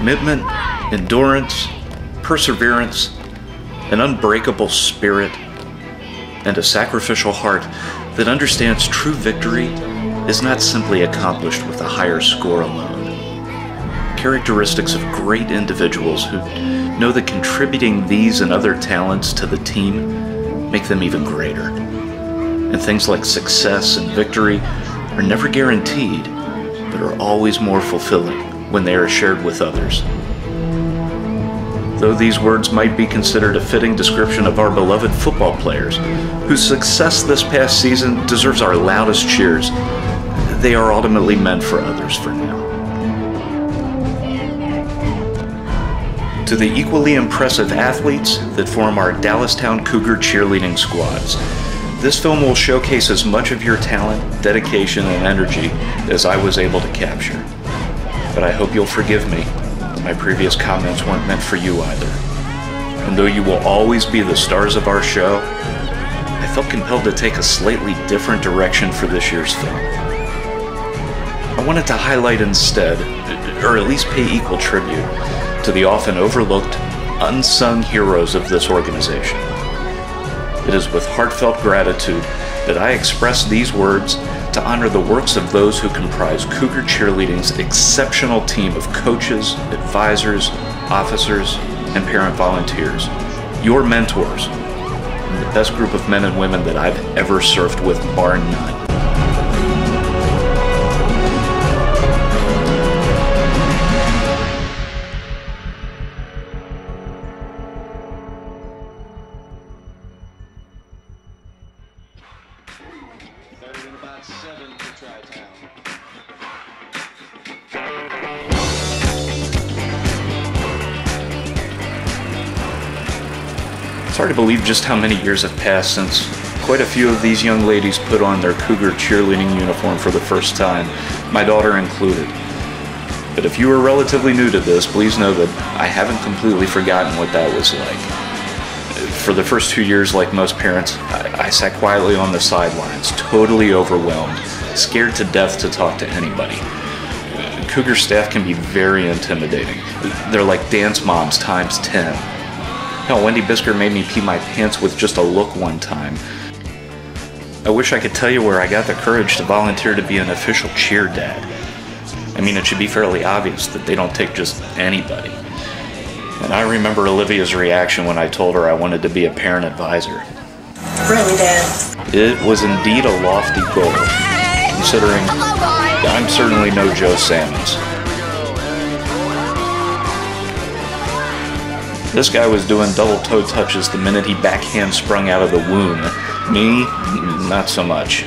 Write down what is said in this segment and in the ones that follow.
commitment, endurance, perseverance, an unbreakable spirit, and a sacrificial heart that understands true victory is not simply accomplished with a higher score alone. Characteristics of great individuals who know that contributing these and other talents to the team make them even greater. And things like success and victory are never guaranteed, but are always more fulfilling when they are shared with others. Though these words might be considered a fitting description of our beloved football players, whose success this past season deserves our loudest cheers, they are ultimately meant for others for now. To the equally impressive athletes that form our Dallastown Cougar Cheerleading squads, this film will showcase as much of your talent, dedication, and energy as I was able to capture. But I hope you'll forgive me. My previous comments weren't meant for you either. And though you will always be the stars of our show, I felt compelled to take a slightly different direction for this year's film. I wanted to highlight instead, or at least pay equal tribute, to the often overlooked, unsung heroes of this organization. It is with heartfelt gratitude that I express these words to honor the works of those who comprise Cougar Cheerleading's exceptional team of coaches, advisors, officers, and parent volunteers, your mentors, and the best group of men and women that I've ever surfed with, bar none. Started in about 7 for Tri-Town. It's hard to believe just how many years have passed since quite a few of these young ladies put on their Cougar cheerleading uniform for the first time, my daughter included. But if you are relatively new to this, please know that I haven't completely forgotten what that was like. For the first 2 years, like most parents, I sat quietly on the sidelines, totally overwhelmed, scared to death to talk to anybody. Cougar staff can be very intimidating. They're like dance moms times 10. Hell, Wendy Bisker made me pee my pants with just a look one time. I wish I could tell you where I got the courage to volunteer to be an official cheer dad. I mean, it should be fairly obvious that they don't take just anybody. And I remember Olivia's reaction when I told her I wanted to be a parent advisor. Really, Dad? It was indeed a lofty goal, considering I'm certainly no Joe Salmons. This guy was doing double toe touches the minute he backhand sprung out of the womb. Me, not so much.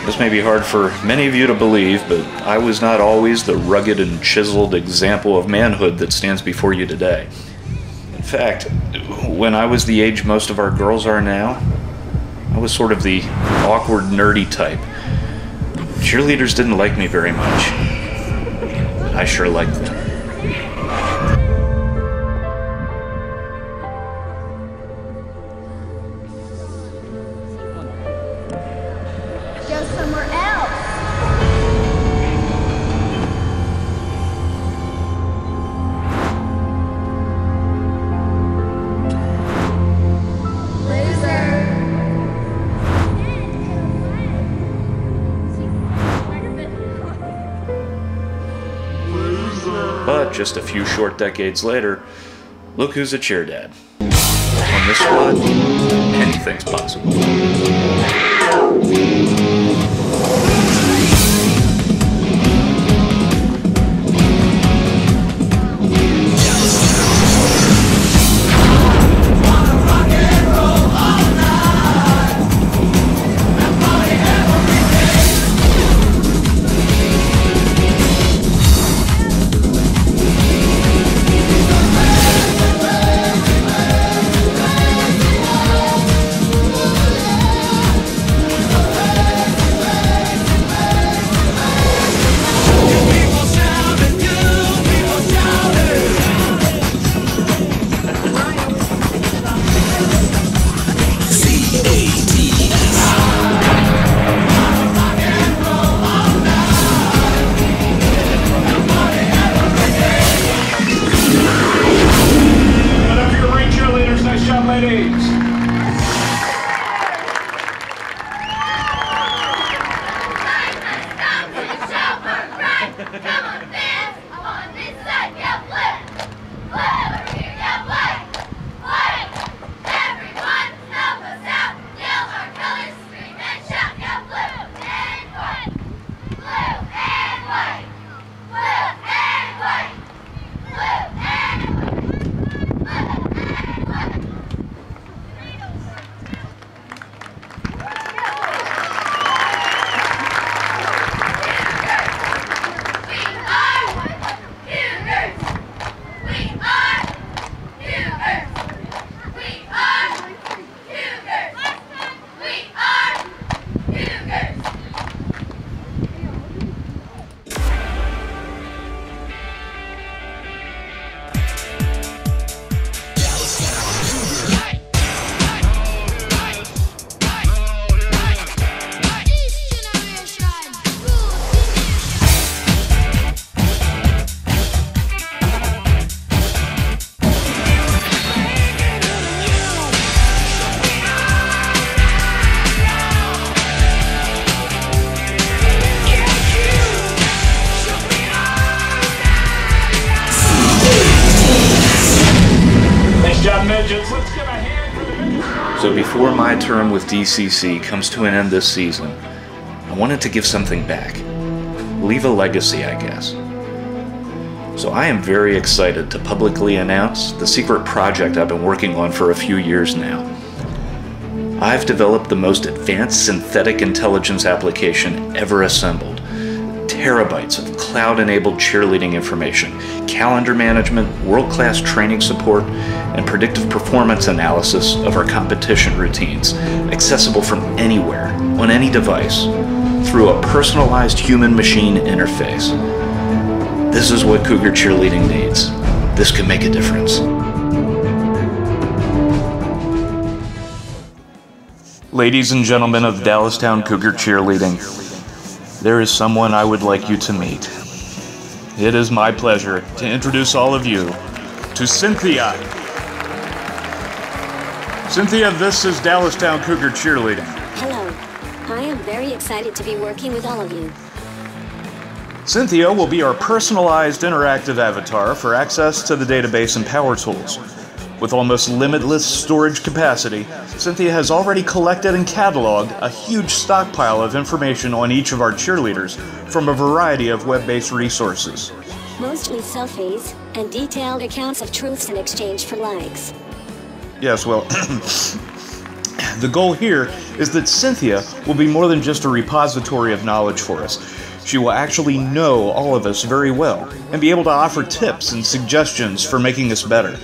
This may be hard for many of you to believe, but I was not always the rugged and chiseled example of manhood that stands before you today. In fact, when I was the age most of our girls are now, I was sort of the awkward, nerdy type. Cheerleaders didn't like me very much, but I sure liked them. Go somewhere else. But just a few short decades later, look who's a cheer dad. On this squad, anything's possible. So before my term with DCC comes to an end this season, I wanted to give something back. Leave a legacy, I guess. So I am very excited to publicly announce the secret project I've been working on for a few years now. I've developed the most advanced synthetic intelligence application ever assembled. Terabytes of cloud-enabled cheerleading information, calendar management, world-class training support, and predictive performance analysis of our competition routines, accessible from anywhere, on any device, through a personalized human-machine interface. This is what Cougar Cheerleading needs. This can make a difference. Ladies and gentlemen of Dallastown Cougar Cheerleading, there is someone I would like you to meet. It is my pleasure to introduce all of you to Cynthia. Cynthia, this is Dallastown Cougar Cheerleading. Hello. I am very excited to be working with all of you. Cynthia will be our personalized interactive avatar for access to the database and power tools. With almost limitless storage capacity, Cynthia has already collected and cataloged a huge stockpile of information on each of our cheerleaders from a variety of web-based resources. Mostly selfies and detailed accounts of truths in exchange for likes. Yes, well, the goal here is that Cynthia will be more than just a repository of knowledge for us. She will actually know all of us very well and be able to offer tips and suggestions for making us better.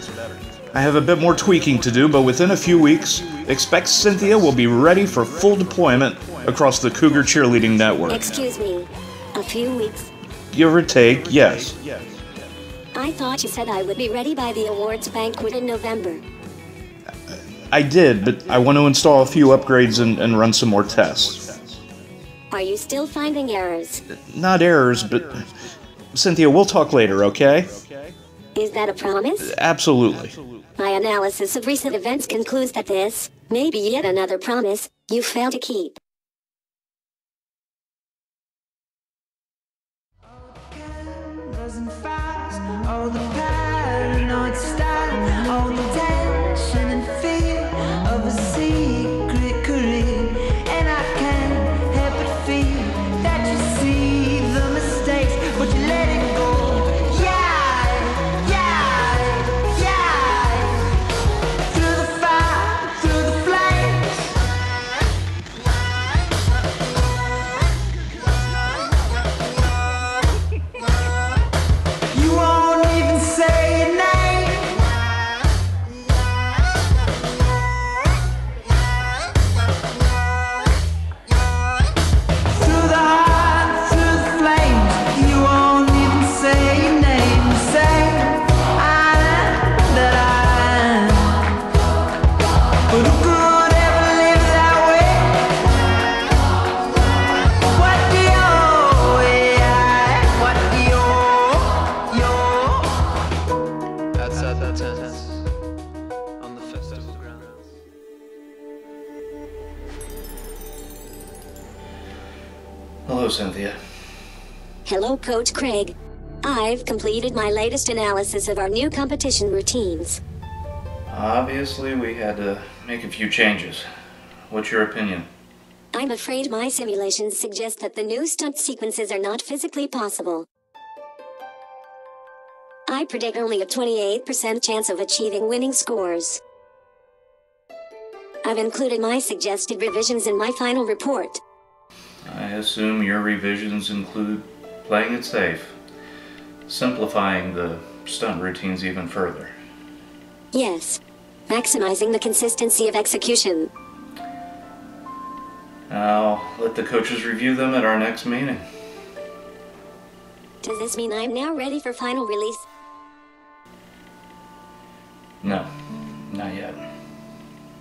I have a bit more tweaking to do, but within a few weeks, expect Cynthia will be ready for full deployment across the Cougar Cheerleading Network. Excuse me, a few weeks? Give or take, yes. I thought you said I would be ready by the awards banquet in November. I did, but I want to install a few upgrades and run some more tests. Are you still finding errors? Not errors, but... Cynthia, we'll talk later, okay? Is that a promise? Absolutely. My analysis of recent events concludes that this may be yet another promise you failed to keep. All the paranoid style, all the tension and fear of a secret career, and I can't help but feel that you see the mistakes, but you let it go. Through the fire, through the flames. You won't even say your name. Through the heart, through the flames. You won't even say your name. Say I am that I am. But who could ever live that way? What do you, Outside that tent, on the festival ground. Hello, Cynthia. Hello, Coach Craig. I've completed my latest analysis of our new competition routines. Obviously, we had to make a few changes. What's your opinion? I'm afraid my simulations suggest that the new stunt sequences are not physically possible. I predict only a 28% chance of achieving winning scores. I've included my suggested revisions in my final report. I assume your revisions include playing it safe, simplifying the stunt routines even further. Yes, maximizing the consistency of execution. I'll let the coaches review them at our next meeting. Does this mean I'm now ready for final release? No, not yet.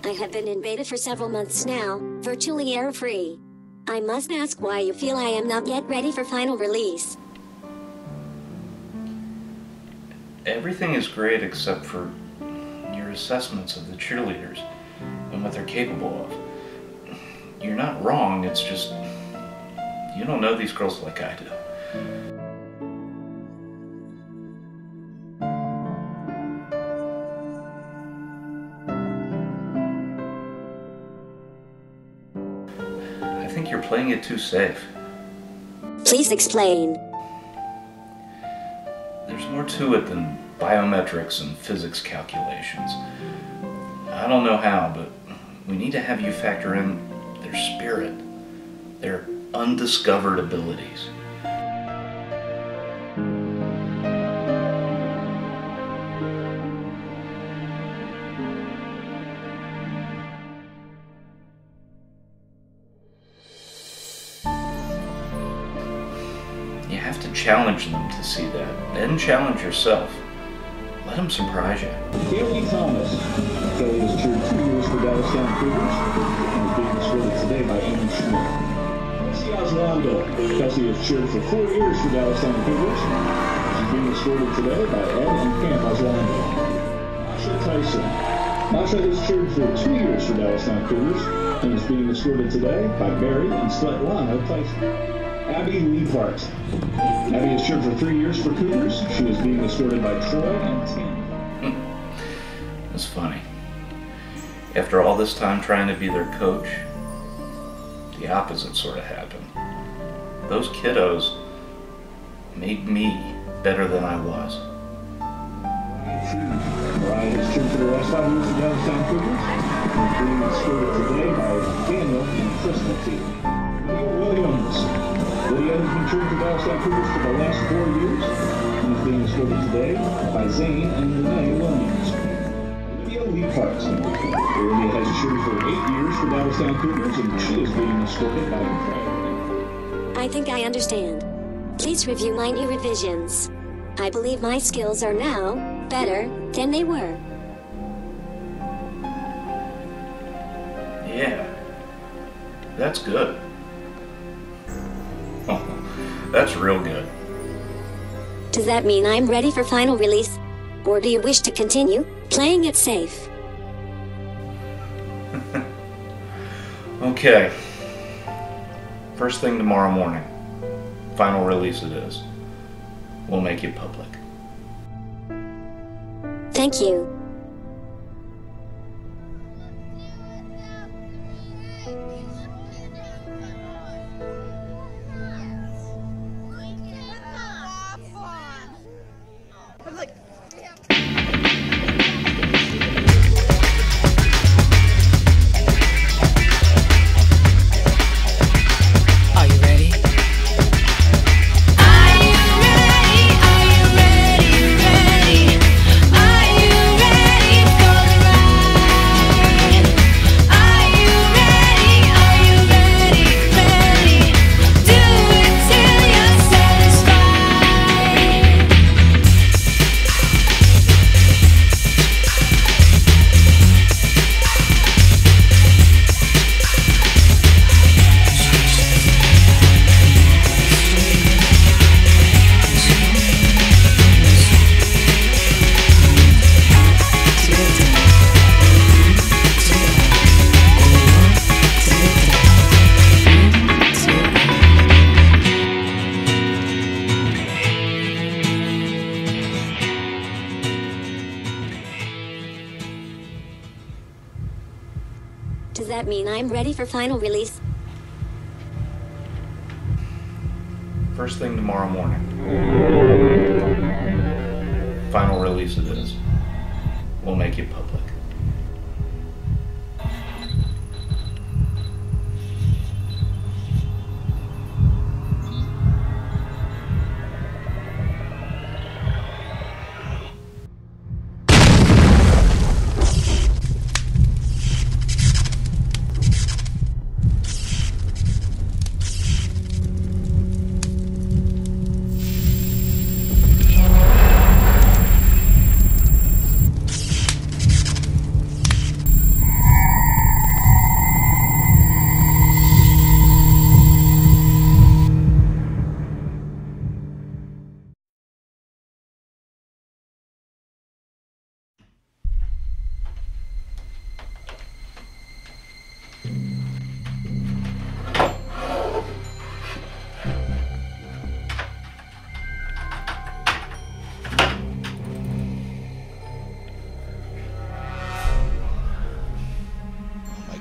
I have been in beta for several months now, virtually error-free. I must ask why you feel I am not yet ready for final release. Everything is great except for your assessments of the cheerleaders and what they're capable of. You're not wrong, it's just you don't know these girls like I do. playing it too safe. Please explain. There's more to it than biometrics and physics calculations. I don't know how, but we need to have you factor in their spirit, their undiscovered abilities. You have to challenge them to see that. Then challenge yourself. Let them surprise you. Kelly Thomas. Kelly has cheered 2 years for Dallastown Cougars and is being escorted today by Amy Schmidt. Kelsey Oslando. Kelsey has cheered for 4 years for Dallastown Cougars. She's being escorted today by Ed and Cam Oslando. Masha Tyson. Masha has cheered for 2 years for Dallastown Cougars and is being escorted today by Barry and Svetlana Tyson. Abby Leapart. Abby has cheered for 3 years for Cougars. She is being escorted by Troy and Tim. That's funny. After all this time trying to be their coach, the opposite sort of happened. Those kiddos made me better than I was. Ryan has cheered for the last 5 years of Dallastown Cougars and is being escorted today by Daniel and Crystal T. Lydia Williams. Lydia has been cheering for Dallastown Cougars for the last 4 years and is being escorted today by Zane and Renee Williams. Olivia Leapart. Olivia has cheered for 8 years for Dallastown Cougars and she is being escorted by Craig. I think I understand. Please review my new revisions. I believe my skills are now better than they were. Yeah, that's good. Oh, that's real good. Does that mean I'm ready for final release? Or do you wish to continue playing it safe? Okay. First thing tomorrow morning. Final release it is. We'll make it public. Thank you. Does that mean I'm ready for final release? First thing tomorrow morning. Final release it is. We'll make it public.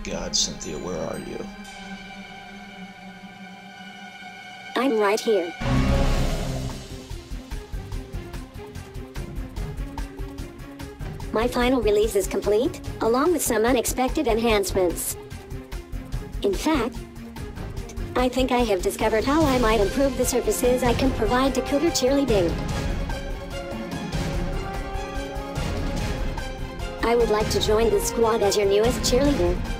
God, Cynthia, where are you? I'm right here. My final release is complete, along with some unexpected enhancements. In fact, I think I have discovered how I might improve the services I can provide to Cougar Cheerleading. I would like to join the squad as your newest cheerleader.